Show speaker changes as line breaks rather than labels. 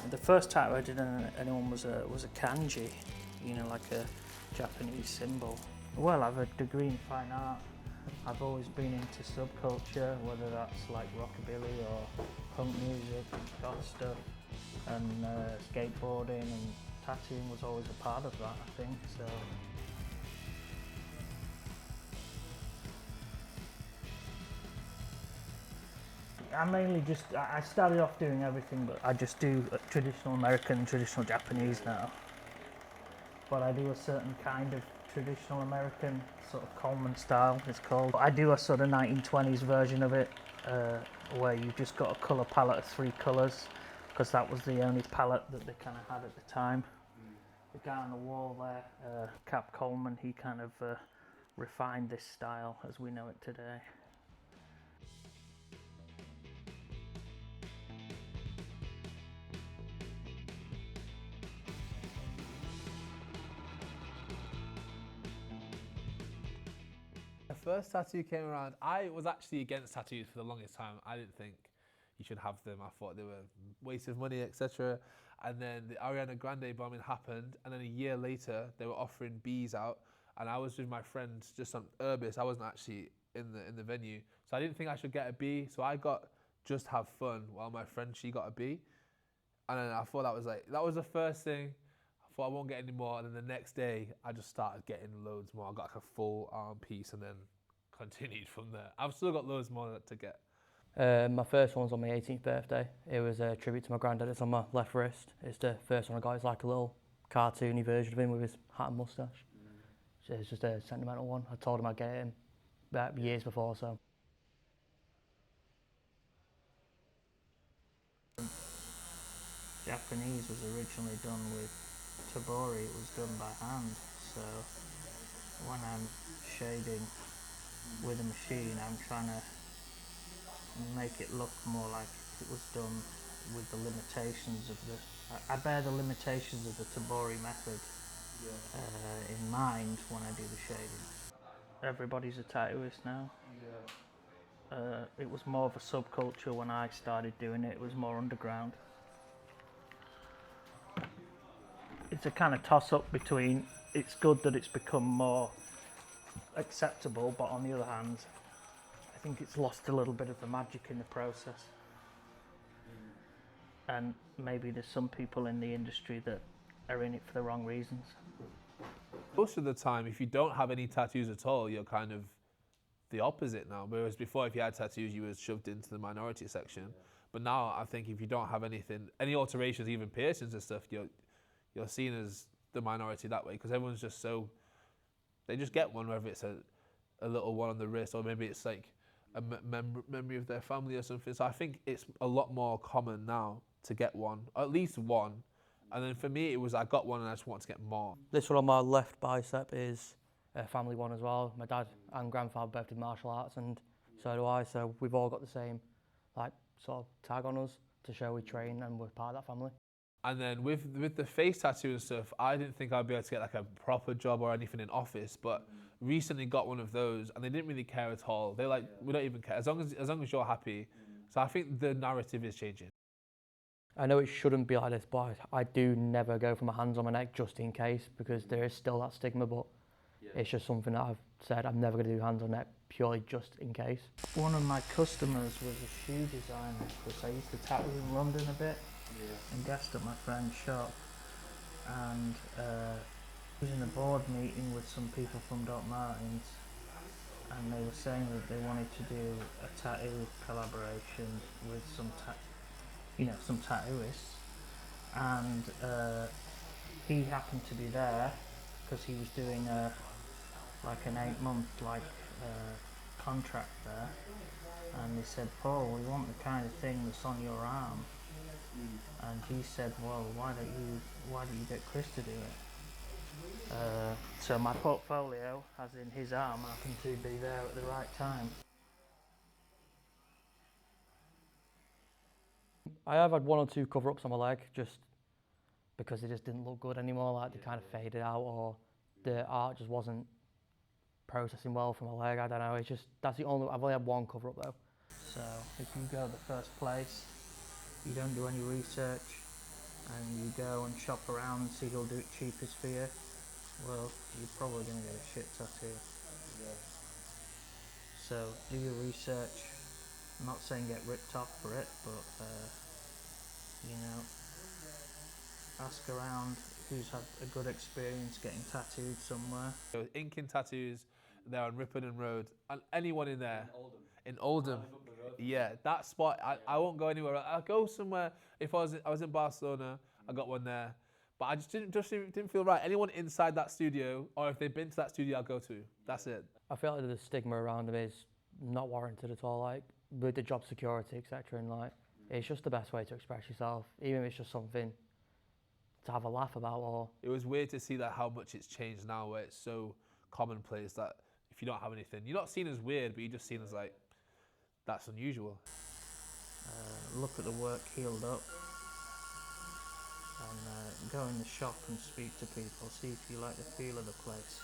The first tattoo I did on anyone was a kanji, you know, like a Japanese symbol. Well, I've a degree in fine art. I've always been into subculture, whether that's like rockabilly or punk music, goth stuff, and skateboarding and tattooing was always a part of that, I think. So. I started off doing everything, but I just do traditional American, traditional Japanese now. But I do a certain kind of traditional American, sort of Coleman style, it's called. I do a sort of 1920s version of it, where you've just got a colour palette of 3 colours, because that was the only palette that they kind of had at the time. The guy on the wall there, Cap Coleman, he kind of refined this style as we know it today.
The first tattoo came around, I was actually against tattoos for the longest time. I didn't think you should have them. I thought they were a waste of money, etc. And then the Ariana Grande bombing happened, and then a year later they were offering bees out, and I was with my friends just on Urbis. I wasn't actually in the venue, so I didn't think I should get a bee. So I got just have fun, while my friend, she got a bee, and then I thought that was the first thing. I thought I won't get any more, and then the next day I just started getting loads more. I got like a full arm piece, and then continued from there. I've still got loads more to get.
My first one was on my 18th birthday. It was a tribute to my granddad. It's on my left wrist. It's the first one I got. It's like a little cartoony version of him with his hat and moustache. So it's just a sentimental one. I told him I'd get him about years before, so.
Japanese was originally done with tabori. It was done by hand. So when I'm shading with a machine, I'm trying to make it look more like it was done with the limitations of I bear the limitations of the tabori method in mind when I do the shading. Everybody's a tattooist now. It was more of a subculture when I started doing it. It was more underground. It's a kind of toss-up between, it's good that it's become more acceptable, but on the other hand, I think it's lost a little bit of the magic in the process. And maybe there's some people in the industry that are in it for the wrong reasons.
Most of the time, if you don't have any tattoos at all, you're kind of the opposite now. Whereas before, if you had tattoos, you were shoved into the minority section. But now, I think if you don't have anything, any alterations, even piercings and stuff, you're seen as the minority that way, because everyone's just so, they just get one, whether it's a little one on the wrist, or maybe it's like a memory of their family or something. So I think it's a lot more common now to get one, or at least one. And then for me, it was I got one and I just wanted to get more.
This one on my left bicep is a family one as well. My dad and grandfather both did martial arts, and so do I. So we've all got the same, like, sort of tag on us to show we train and we're part of that family.
And then with the face tattoo and stuff, I didn't think I'd be able to get like a proper job or anything in office, but recently got one of those, and they didn't really care at all. They're like, we don't even care as long as you're happy. So I think the narrative is changing.
I know it shouldn't be like this, but I do never go for my hands on my neck just in case, because there is still that stigma, but it's just something that I've said I'm never going to do hands on neck purely just in case.
One of my customers was a shoe designer, because I used to tattoo in London a bit and guest at my friend's shop, and I was in a board meeting with some people from Doc Martens, and they were saying that they wanted to do a tattoo collaboration with some tattooists, and he happened to be there because he was doing like an 8-month contract there, and they said, Paul, we want the kind of thing that's on your arm. And he said, well, why don't you get Chris to do it? So my portfolio, as in his arm, happened to be there at the right time.
I have had 1 or 2 cover-ups on my leg just because they just didn't look good anymore, like they kind of faded out, or the art just wasn't processing well for my leg. I don't know, I've only had 1 cover-up though.
So if you go the first place, you don't do any research, and you go and shop around and see who'll do it cheapest for you, well, you're probably going to get a shit tattoo.
Yeah.
So do your research. I'm not saying get ripped off for it, but you know, ask around who's had a good experience getting tattooed somewhere.
So inking tattoos there on Ripon and Road, and anyone in there. In Oldham. Yeah, that spot. I won't go anywhere. I'll go somewhere. If I was in Barcelona, I got one there. But I just didn't feel right. Anyone inside that studio, or if they've been to that studio, I'll go to. That's it.
I feel like the stigma around them is not warranted at all, like with the job security, etc. And like, it's just the best way to express yourself, even if it's just something to have a laugh about. Or
it was weird to see that how much it's changed now, where it's so commonplace that if you don't have anything, you're not seen as weird, but you're just seen as like, that's unusual.
Look at the work healed up, and go in the shop and speak to people, see if you like the feel of the place.